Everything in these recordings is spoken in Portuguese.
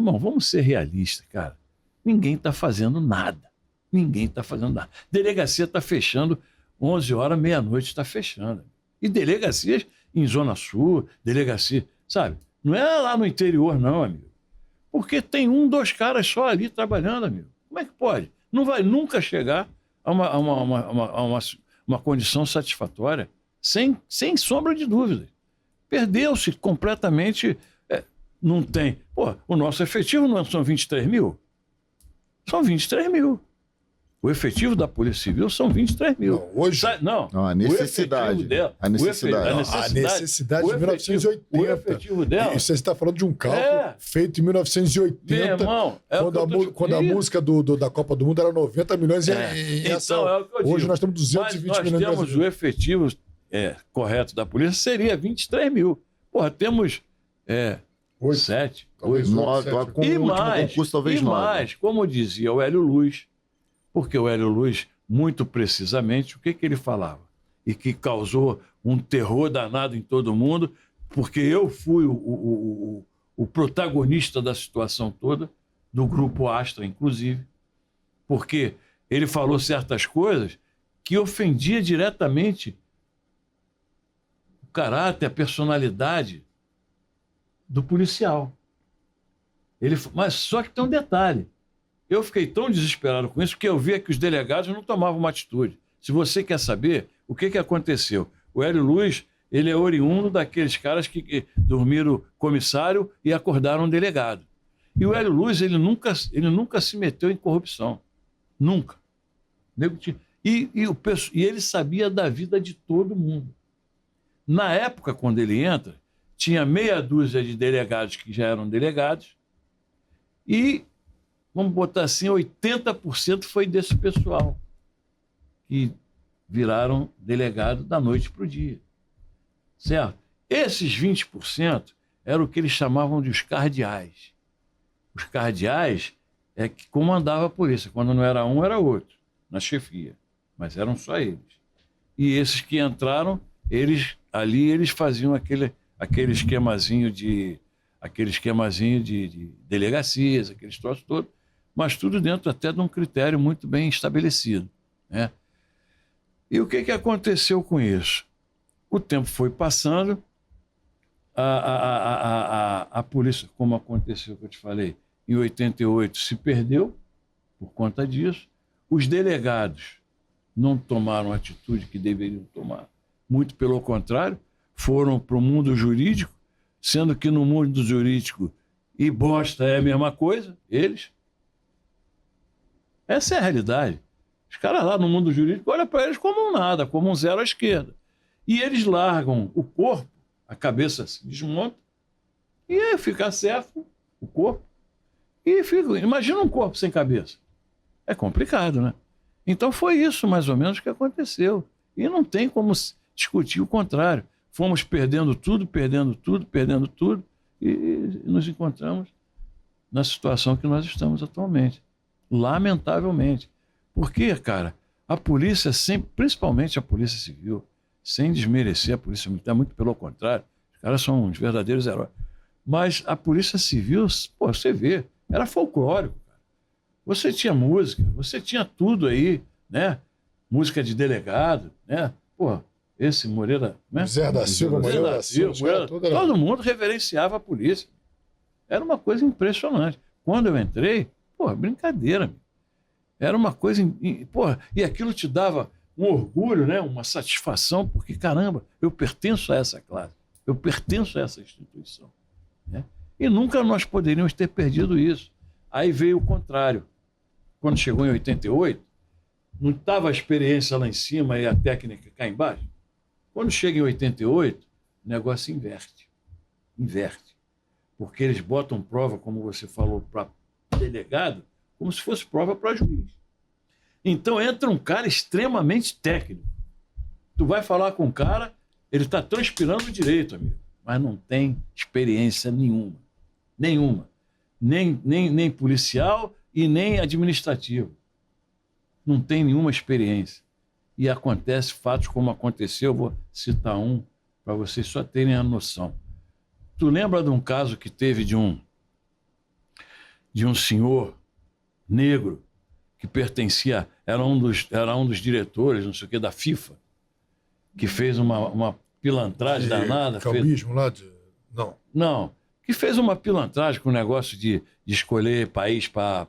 irmão, vamos ser realistas, cara. Ninguém está fazendo nada. Ninguém está fazendo nada. Delegacia está fechando 11 horas, meia-noite está fechando. E delegacias em Zona Sul, delegacia, sabe? Não é lá no interior, não, amigo. Porque tem 1, 2 caras só ali trabalhando, amigo. Como é que pode? Não vai nunca chegar a uma condição satisfatória, sem sombra de dúvida. Perdeu-se completamente. Não tem. Pô, o nosso efetivo não são 23 mil? São 23 mil. O efetivo da Polícia Civil são 23 mil. Não, hoje? Não, a necessidade. A necessidade de 1980. O efetivo dela... Isso você está falando de um cálculo feito em 1980, meu irmão, quando a música da Copa do Mundo era 90 milhões em ação. Então, é o que eu digo. Hoje nós temos 220 milhões. Nós temos o efetivo correto da polícia, seria 23 mil. Porra, temos 7, 8, 9, e mais, concurso, talvez 9. Mais, como dizia o Hélio Luz, porque o Hélio Luz, muito precisamente, o que ele falava? E que causou um terror danado em todo mundo, porque eu fui o protagonista da situação toda, do Grupo Astra, inclusive, porque ele falou certas coisas que ofendia diretamente o caráter, a personalidade do policial. Mas só que tem um detalhe. Eu fiquei tão desesperado com isso que eu via que os delegados não tomavam uma atitude. Se você quer saber o que aconteceu, o Hélio Luz, ele é oriundo daqueles caras que dormiram comissário e acordaram delegado. E o Hélio Luz, ele nunca se meteu em corrupção. Nunca. E ele sabia da vida de todo mundo. Na época, quando ele entra, tinha meia dúzia de delegados que já eram delegados e, vamos botar assim, 80% foi desse pessoal que viraram delegado da noite para o dia. Certo? Esses 20% eram o que eles chamavam de os cardeais. Os cardeais é que comandava a polícia. Quando não era um, era outro, na chefia. Mas eram só eles. E esses que entraram, eles faziam aquele esquemazinho de delegacias, aqueles troços todos, mas tudo dentro até de um critério muito bem estabelecido, né? E o que aconteceu com isso? O tempo foi passando, a polícia, como aconteceu que eu te falei, em 88 se perdeu por conta disso, os delegados não tomaram a atitude que deveriam tomar, muito pelo contrário, foram para o mundo jurídico, sendo que no mundo jurídico e bosta é a mesma coisa, eles. Essa é a realidade. Os caras lá no mundo jurídico olham para eles como um nada, como um zero à esquerda. E eles largam o corpo, a cabeça se desmonta, e aí fica certo o corpo. E imagina um corpo sem cabeça. É complicado, né? Então foi isso mais ou menos que aconteceu. E não tem como discutir o contrário. Fomos perdendo tudo, e nos encontramos na situação que nós estamos atualmente. Lamentavelmente. Porque, cara, a polícia sempre, principalmente a Polícia Civil, sem desmerecer a Polícia Militar, muito pelo contrário, os caras são uns verdadeiros heróis. Mas a Polícia Civil, pô, você vê, era folclórico, cara. Você tinha música, você tinha tudo aí, né? Música de delegado, né? Pô, esse Moreira, né? Zé da Silva, Moreira da Silva, todo mundo reverenciava a polícia. Era uma coisa impressionante. Quando eu entrei, pô, brincadeira, amigo. Era uma coisa, pô, e aquilo te dava um orgulho, né? Uma satisfação, porque, caramba, eu pertenço a essa classe, eu pertenço a essa instituição, né? E nunca nós poderíamos ter perdido isso. Aí veio o contrário. Quando chegou em 88, não estava a experiência lá em cima e a técnica cá embaixo? Quando chega em 88, o negócio inverte. Porque eles botam prova, como você falou, para delegado, como se fosse prova para juiz. Então entra um cara extremamente técnico. Tu vai falar com o cara, ele está transpirando direito, amigo, mas não tem experiência nenhuma. Nem policial e nem administrativo. Não tem nenhuma experiência. E acontece fatos como aconteceu, eu vou citar um para vocês só terem a noção. Tu lembra de um caso que teve de um de um senhor negro que pertencia, era um dos diretores, não sei o que, da FIFA, que fez uma pilantragem danada. Calmismo lá de... Não, que fez uma pilantragem com o negócio de escolher país para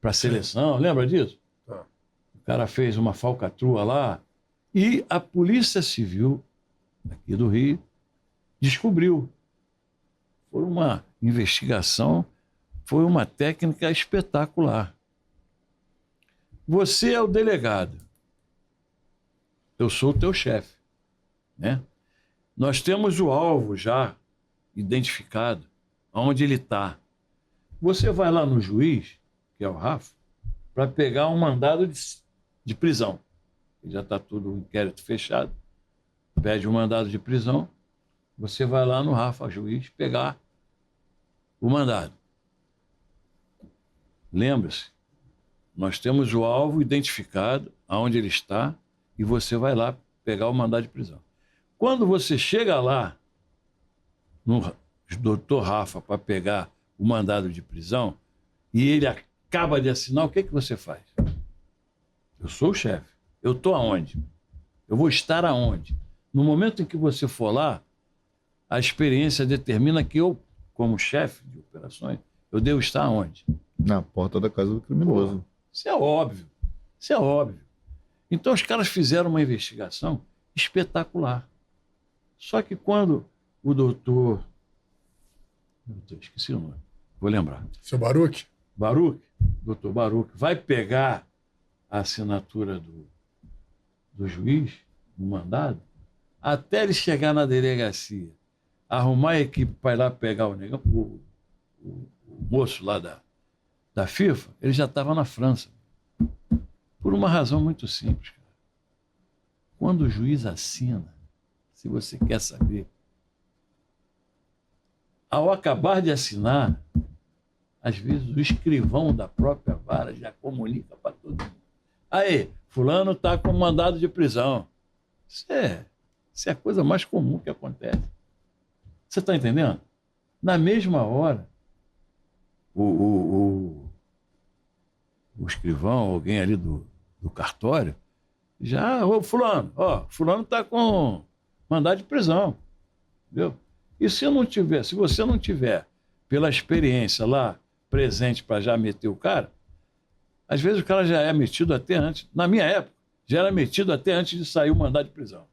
a seleção, lembra disso? Tá. O cara fez uma falcatrua lá e a Polícia Civil aqui do Rio descobriu. Foi uma investigação, foi uma técnica espetacular. Você é o delegado. Eu sou o teu chefe, né? Nós temos o alvo já identificado, onde ele está. Você vai lá no juiz, que é o Rafa, para pegar um mandado de prisão. Já está tudo o inquérito fechado. Pede um mandado de prisão. Você vai lá no Rafa, juiz, pegar o mandado. Lembre-se, nós temos o alvo identificado, aonde ele está, e você vai lá pegar o mandado de prisão. Quando você chega lá, no doutor Rafa, para pegar o mandado de prisão, e ele acaba de assinar, o que você faz? Eu sou o chefe. Eu estou aonde? Eu vou estar aonde? No momento em que você for lá, a experiência determina que eu, como chefe de operações, eu devo estar aonde? Na porta da casa do criminoso. Pô, isso é óbvio. Isso é óbvio. Então os caras fizeram uma investigação espetacular. Só que quando o doutor... Meu Deus, esqueci o nome. Vou lembrar. Seu Baruch? Doutor Baruch, vai pegar a assinatura do juiz, no mandado, até ele chegar na delegacia, arrumar a equipe para ir lá pegar o moço lá da FIFA, ele já estava na França. Por uma razão muito simples, cara. Quando o juiz assina, se você quer saber, ao acabar de assinar, às vezes o escrivão da própria vara já comunica para todo mundo. Aí, fulano está com mandado de prisão. Isso é a coisa mais comum que acontece. Você está entendendo? Na mesma hora, o escrivão, alguém ali do cartório, já, fulano está com mandado de prisão. Entendeu? E se você não tiver, pela experiência lá, presente para já meter o cara, às vezes o cara já é metido até antes. Na minha época, já era metido até antes de sair o mandado de prisão.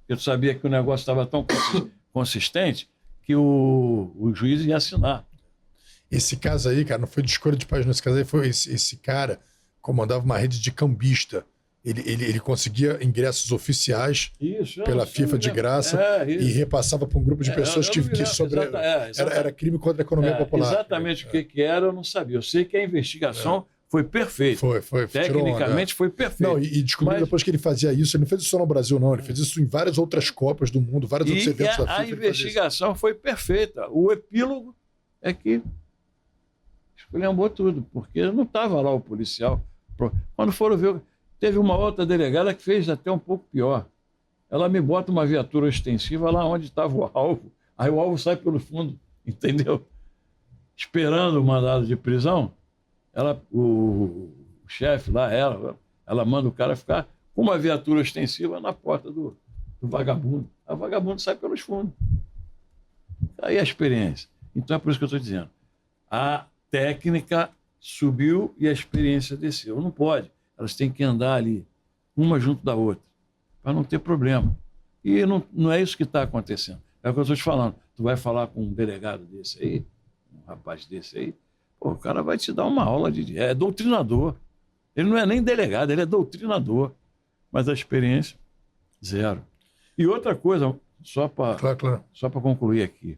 Eu sabia que o negócio estava tão consistente que o juiz ia assinar. Esse caso aí, cara, não foi de escolha de página, esse caso aí foi esse cara comandava uma rede de cambista. Ele conseguia ingressos oficiais pela FIFA de graça e repassava para um grupo de pessoas que era crime contra a economia popular. Exatamente o que era, eu não sabia. Eu sei que a investigação foi perfeita. Foi. Tecnicamente foi perfeita. Não, e descobriu depois que ele fazia isso, ele não fez isso só no Brasil, não. Ele fez isso em várias outras Copas do mundo, vários outros eventos da FIFA. A investigação foi perfeita. O epílogo é que esculhambou tudo, porque não estava lá o policial. Quando foram ver... Teve uma outra delegada que fez até um pouco pior. Ela me bota uma viatura ostensiva lá onde estava o alvo. Aí o alvo sai pelo fundo, entendeu? Esperando o mandado de prisão, o chefe lá, ela manda o cara ficar com uma viatura ostensiva na porta do vagabundo. O vagabundo sai pelos fundos. Aí a experiência. Então é por isso que eu estou dizendo. A técnica subiu e a experiência desceu. Não pode. Elas têm que andar ali, uma junto da outra, para não ter problema. E não é isso que está acontecendo. É o que eu estou te falando. Tu vai falar com um delegado desse aí, um rapaz desse aí, pô, o cara vai te dar uma aula é doutrinador. Ele não é nem delegado, ele é doutrinador. Mas a experiência, zero. E outra coisa, só para concluir aqui.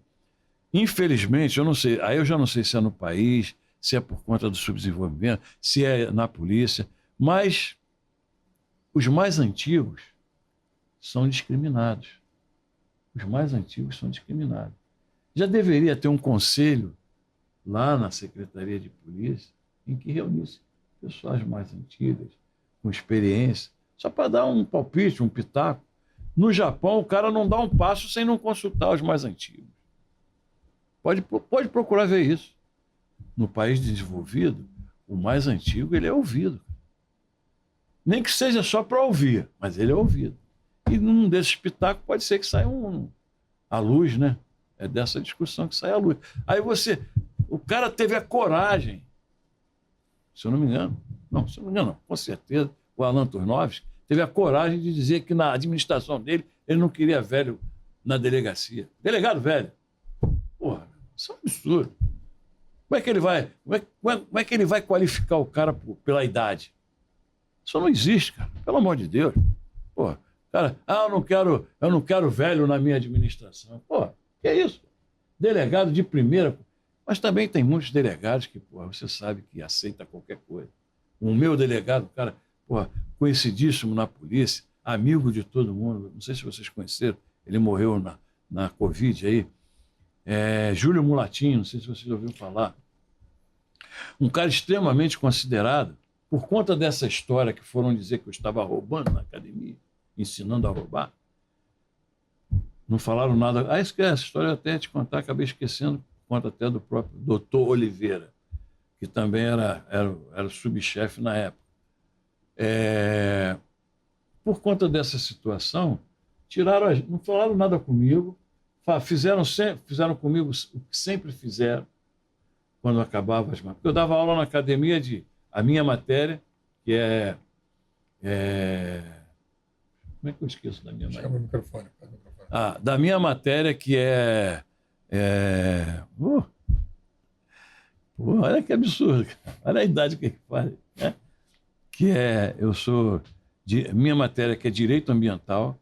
Infelizmente, eu não sei, aí eu já não sei se é no país, se é por conta do subdesenvolvimento, se é na polícia, mas os mais antigos são discriminados. Os mais antigos são discriminados. Já deveria ter um conselho lá na Secretaria de Polícia em que reunisse pessoas mais antigas, com experiência, só para dar um palpite, um pitaco. No Japão, o cara não dá um passo sem não consultar os mais antigos. Pode procurar ver isso. no país desenvolvido, o mais antigo, ele é ouvido. Nem que seja só para ouvir, mas ele é ouvido. E num desses pitacos pode ser que saia a luz, né? É dessa discussão que sai a luz. Aí o cara teve a coragem, se eu não me engano, com certeza, o Alan Turnovski teve a coragem de dizer que na administração dele ele não queria velho na delegacia. Delegado velho. Porra, isso é um absurdo. Como é que ele vai qualificar o cara pela idade? Isso não existe, cara. Pelo amor de Deus. Porra, cara, eu não quero velho na minha administração. Porra, que é isso? Delegado de primeira. Mas também tem muitos delegados que, porra, você sabe que aceita qualquer coisa. O meu delegado, cara, porra, conhecidíssimo na polícia, amigo de todo mundo. Não sei se vocês conheceram, ele morreu na Covid aí. Júlio Mulatinho, não sei se vocês ouviram falar. Um cara extremamente considerado, por conta dessa história que foram dizer que eu estava roubando na academia, ensinando a roubar. Não falaram nada. Ah, esquece, essa história eu até ia te contar, acabei esquecendo, por conta até do próprio doutor Oliveira, que também era subchefe na época. Por conta dessa situação, não falaram nada comigo, fizeram comigo o que sempre fizeram quando acabava as matérias. Eu dava aula na academia a minha matéria, que como é que eu esqueço da minha matéria? Chama o microfone. Da minha matéria, que olha que absurdo. Olha a idade que ele faz. Né? Minha matéria, que é Direito Ambiental.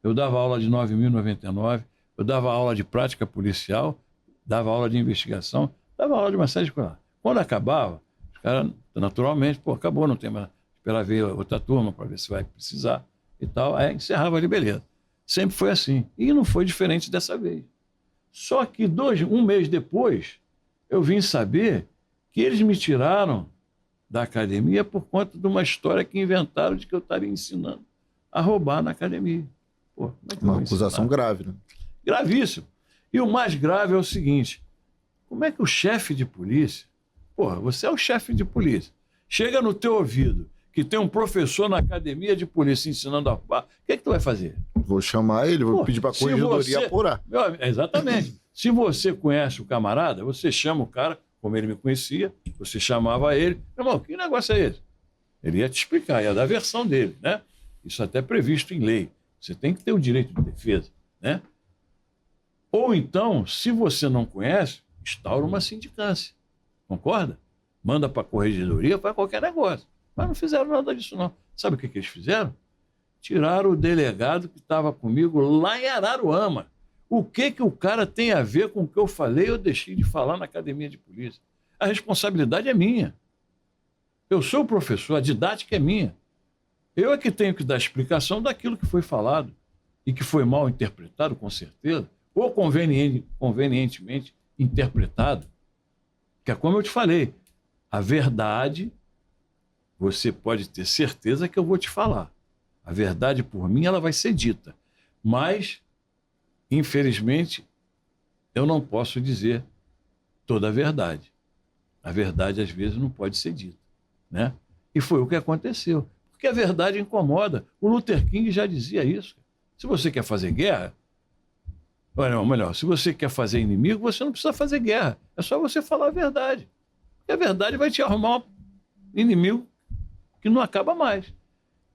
Eu dava aula de 9.099, eu dava aula de prática policial, dava aula de investigação, dava aula de uma série de coisas. Quando acabava, os caras, naturalmente, acabou, não tem mais, esperar ver outra turma para ver se vai precisar e tal. Aí encerrava ali, beleza. Sempre foi assim. E não foi diferente dessa vez. Só que um mês depois, eu vim saber que eles me tiraram da academia por conta de uma história que inventaram de que eu estaria ensinando a roubar na academia. Pô, uma acusação grave, né? Gravíssimo. E o mais grave é o seguinte: como é que o chefe de polícia, você é o chefe de polícia, chega no teu ouvido que tem um professor na academia de polícia ensinando a roubar, o que tu vai fazer? Vou chamar ele, vou pedir para a corregedoria apurar. Exatamente. Se você conhece o camarada, você chama o cara, como ele me conhecia, você chamava ele, irmão, que negócio é esse? Ele ia te explicar, ia dar a versão dele, né? Isso até é previsto em lei. Você tem que ter o direito de defesa, né? Ou então, se você não conhece, instaura uma sindicância. Concorda? Manda para a corregedoria, faz qualquer negócio. Mas não fizeram nada disso, não. Sabe o que eles fizeram? Tiraram o delegado que estava comigo lá em Araruama. O que o cara tem a ver com o que eu falei ou deixei de falar na academia de polícia? A responsabilidade é minha. Eu sou o professor, a didática é minha. Eu é que tenho que dar explicação daquilo que foi falado e que foi mal interpretado, com certeza, ou convenientemente interpretado. Que é como eu te falei, a verdade, você pode ter certeza que eu vou te falar. A verdade, por mim, ela vai ser dita. Mas, infelizmente, eu não posso dizer toda a verdade. A verdade, às vezes, não pode ser dita, né? E foi o que aconteceu. Porque a verdade incomoda. O Luther King já dizia isso. Se você quer fazer guerra, ou melhor, se você quer fazer inimigo, você não precisa fazer guerra. É só você falar a verdade. Porque a verdade vai te arrumar um inimigo que não acaba mais.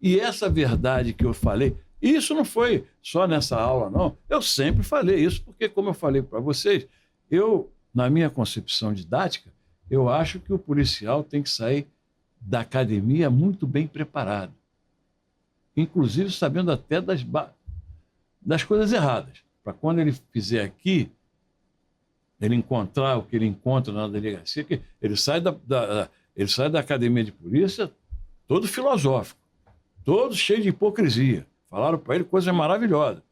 E essa verdade que eu falei, isso não foi só nessa aula, não. Eu sempre falei isso, porque, como eu falei para vocês, na minha concepção didática, eu acho que o policial tem que sair da academia muito bem preparado. Inclusive sabendo até das coisas erradas. Para quando ele fizer aqui, ele encontrar o que ele encontra na delegacia, que ele sai da academia de polícia todo filosófico, todo cheio de hipocrisia. Falaram para ele coisas maravilhosas.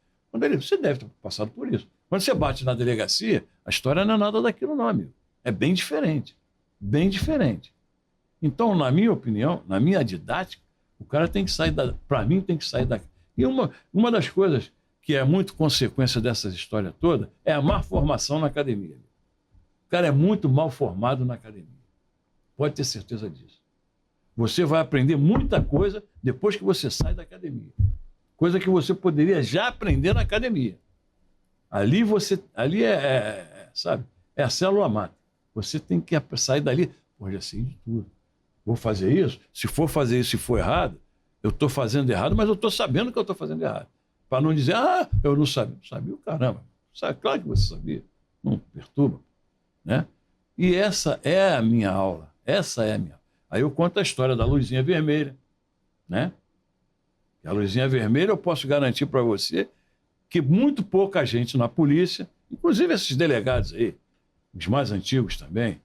Você deve ter passado por isso. Quando você bate na delegacia, a história não é nada daquilo, não, amigo. É bem diferente. Bem diferente. Então, na minha opinião, na minha didática, o cara tem que sair para mim, tem que sair da... E uma das coisas que é muito consequência dessa história toda é a má formação na academia. O cara é muito mal formado na academia. Pode ter certeza disso. Você vai aprender muita coisa depois que você sai da academia. Coisa que você poderia já aprender na academia. Ali sabe, é a célula mata. Você tem que sair dali. Pô, já sei de tudo. Vou fazer isso? Se for fazer isso e for errado, eu estou fazendo errado, mas eu estou sabendo que eu estou fazendo errado. Para não dizer, eu não sabia. Não sabia o caramba. Claro que você sabia. Não perturba. Né? E essa é a minha aula. Essa é a minha aula. Aí eu conto a história da luzinha vermelha. Né? E a luzinha vermelha eu posso garantir para você que muito pouca gente na polícia, inclusive esses delegados aí, os mais antigos também,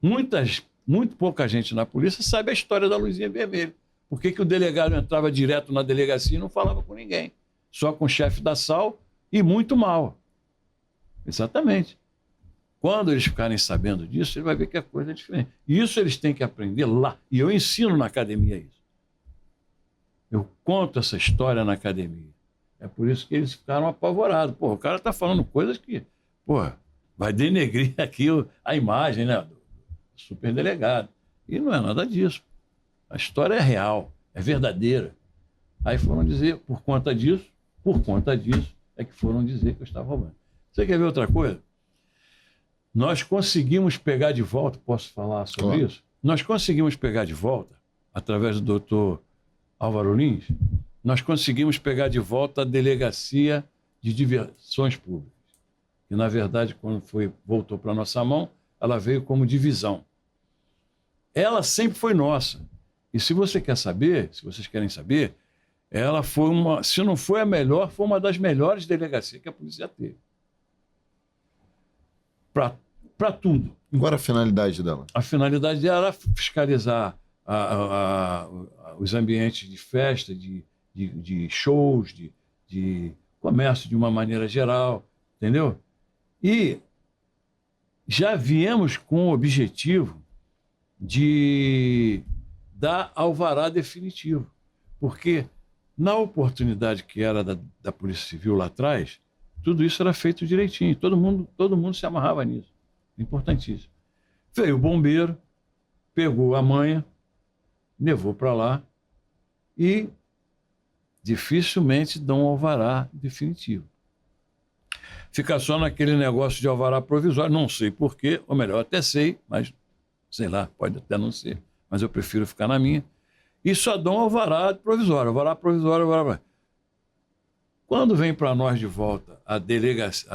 muito pouca gente na polícia sabe a história da luzinha vermelha. Por que o delegado entrava direto na delegacia e não falava com ninguém? Só com o chefe da SAL e muito mal. Exatamente. Quando eles ficarem sabendo disso, ele vai ver que a coisa é diferente. E isso eles têm que aprender lá. E eu ensino na academia isso. Eu conto essa história na academia. É por isso que eles ficaram apavorados. Pô, o cara está falando coisas que, vai denegrir aqui a imagem, né, do superdelegado. E não é nada disso. A história é real, é verdadeira. Aí foram dizer, por conta disso, é que foram dizer que eu estava roubando. Você quer ver outra coisa? Nós conseguimos pegar de volta, posso falar sobre isso? Nós conseguimos pegar de volta, através do doutor Álvaro Lins, nós conseguimos pegar de volta a Delegacia de Diversões Públicas. E, na verdade, quando voltou para a nossa mão, ela veio como divisão. Ela sempre foi nossa. E se você quer saber, se vocês querem saber, ela foi se não foi a melhor, foi uma das melhores delegacias que a polícia teve. Para tudo. Qual era a finalidade dela? A finalidade dela era fiscalizar os ambientes de festa, de shows, de comércio de uma maneira geral, entendeu? E já viemos com o objetivo de dar alvará definitivo, porque na oportunidade que era da Polícia Civil lá atrás, tudo isso era feito direitinho, todo mundo se amarrava nisso, importantíssimo. Veio o bombeiro, pegou a manha, levou para lá e dificilmente dão um alvará definitivo. Fica só naquele negócio de alvará provisório, não sei porquê, ou melhor, até sei, mas sei lá, pode até não ser, mas eu prefiro ficar na minha. E só dão alvará provisório, alvará provisório. Quando vem para nós de volta a delegacia,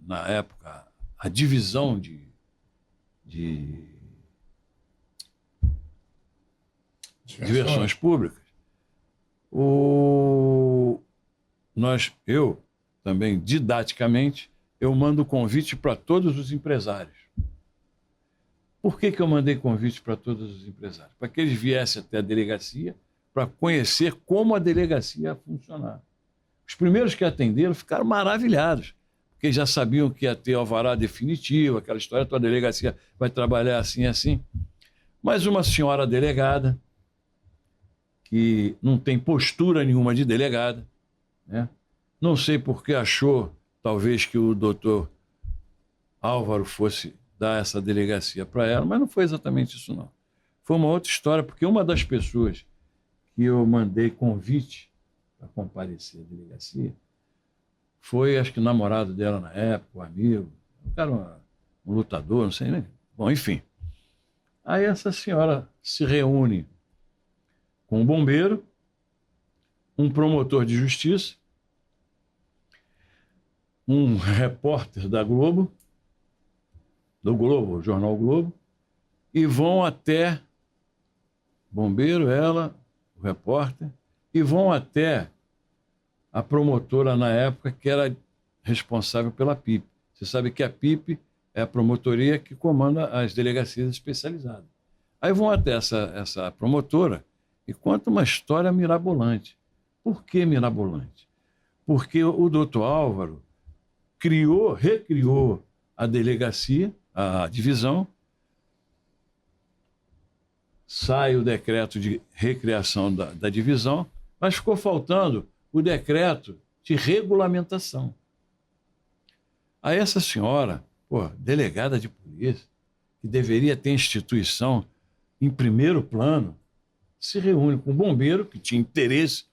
na época, a divisão de diversões públicas, eu também, didaticamente, eu mando convite para todos os empresários. Por que eu mandei convite para todos os empresários? Para que eles viessem até a delegacia para conhecer como a delegacia ia funcionar. Os primeiros que atenderam ficaram maravilhados, porque já sabiam que ia ter alvará definitivo, aquela história, tua delegacia vai trabalhar assim e assim. Mas uma senhora delegada, que não tem postura nenhuma de delegada, né? Não sei por que achou, talvez, que o doutor Álvaro fosse dar essa delegacia para ela, mas não foi exatamente isso, não. Foi uma outra história, porque uma das pessoas que eu mandei convite para comparecer à delegacia foi, acho que o namorado dela na época, o amigo, um cara, um lutador, não sei, né? Bom, enfim. Aí essa senhora se reúne com um bombeiro, um promotor de justiça, um repórter da Globo, o jornal Globo, e vão até bombeiro, ela, o repórter, e vão até a promotora na época que era responsável pela PIP. Você sabe que a PIP é a promotoria que comanda as delegacias especializadas. Aí vão até essa promotora e conta uma história mirabolante. Por que mirabolante? Porque o doutor Álvaro recriou a delegacia, a divisão, sai o decreto de recriação da divisão, mas ficou faltando o decreto de regulamentação. Aí essa senhora, delegada de polícia, que deveria ter instituição em primeiro plano, se reúne com o bombeiro, que tinha interesse,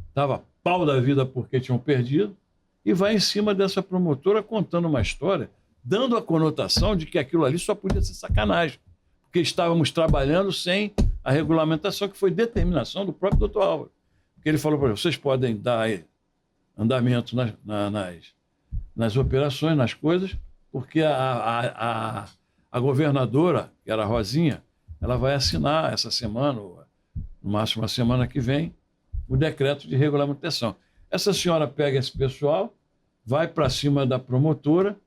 estava pau da vida porque tinham perdido, e vai em cima dessa promotora contando uma história, dando a conotação de que aquilo ali só podia ser sacanagem, porque estávamos trabalhando sem a regulamentação, que foi determinação do próprio doutor Álvaro. Porque ele falou para eles, vocês podem dar andamento nas operações, nas coisas, porque a governadora, que era a Rosinha, ela vai assinar essa semana, ou no máximo a semana que vem, o decreto de regulamentação. Essa senhora pega esse pessoal, vai para cima da promotora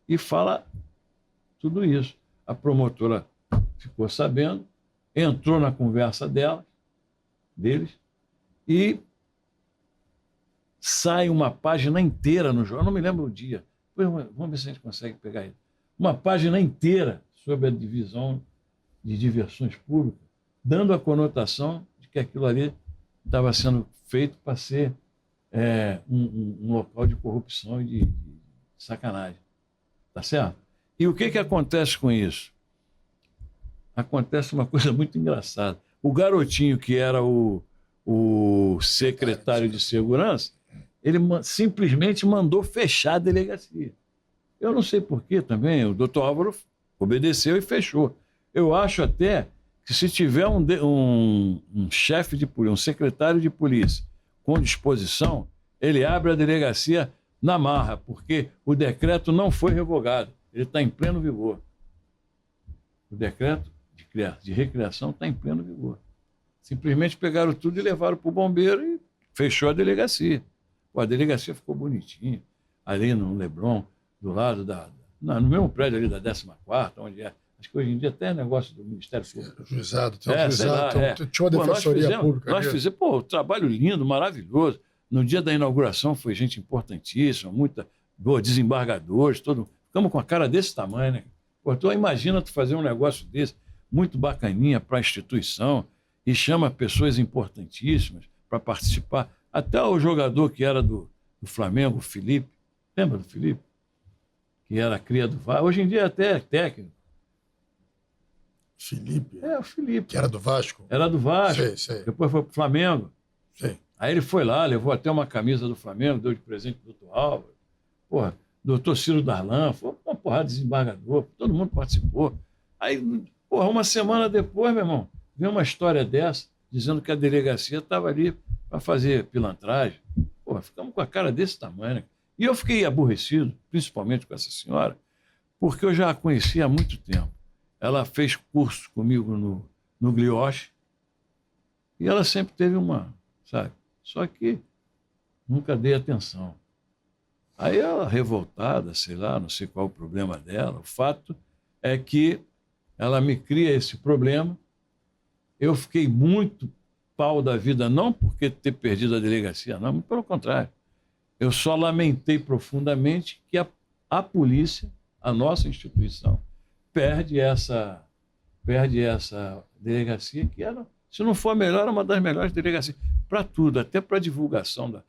e fala tudo isso. A promotora ficou sabendo, entrou na conversa deles, e sai uma página inteira no jornal, não me lembro o dia, vamos ver se a gente consegue pegar isso. Uma página inteira sobre a divisão de diversões públicas, dando a conotação de que aquilo ali estava sendo feito para ser um local de corrupção e de sacanagem. Tá certo? E o que acontece com isso? Acontece uma coisa muito engraçada. O garotinho que era o secretário de segurança, ele simplesmente mandou fechar a delegacia. Eu não sei por que também, o doutor Álvaro obedeceu e fechou. Eu acho até que se tiver um chefe de polícia, um secretário de polícia com disposição, ele abre a delegacia na marra, porque o decreto não foi revogado, ele está em pleno vigor. O decreto de recriação está em pleno vigor. Simplesmente pegaram tudo e levaram para o bombeiro e fechou a delegacia. Pô, a delegacia ficou bonitinha, ali no Leblon, do lado no mesmo prédio ali da 14ª, onde é. Acho que hoje em dia até é negócio do Ministério Público. Juizado, tinha uma defensoria pública. Nós fizemos, trabalho lindo, maravilhoso. No dia da inauguração foi gente importantíssima, desembargadores, ficamos com a cara desse tamanho, né? Pô, imagina tu fazer um negócio desse, muito bacaninha para a instituição, e chama pessoas importantíssimas para participar. Até o jogador que era do Flamengo, o Felipe, lembra do Felipe? Que era cria do Vasco, hoje em dia até é técnico. Felipe? O Felipe. Que era do Vasco? Era do Vasco. Sei. Depois foi pro Flamengo. Sei. Aí ele foi lá, levou até uma camisa do Flamengo, deu de presente pro doutor Álvaro. Porra, doutor Ciro Darlan, foi uma porrada de desembargador, todo mundo participou. Aí, uma semana depois, meu irmão, veio uma história dessa, dizendo que a delegacia estava ali para fazer pilantragem. Ficamos com a cara desse tamanho, né? E eu fiquei aborrecido, principalmente com essa senhora, porque eu já a conhecia há muito tempo. Ela fez curso comigo no Glioche e ela sempre teve sabe? Só que nunca dei atenção. Aí ela, revoltada, sei lá, não sei qual o problema dela, o fato é que ela me cria esse problema. Eu fiquei muito pau da vida, não porque ter perdido a delegacia, não, muito pelo contrário. Eu só lamentei profundamente que a polícia, a nossa instituição, perde essa delegacia que era, se não for a melhor, uma das melhores delegacias para tudo, até para divulgação da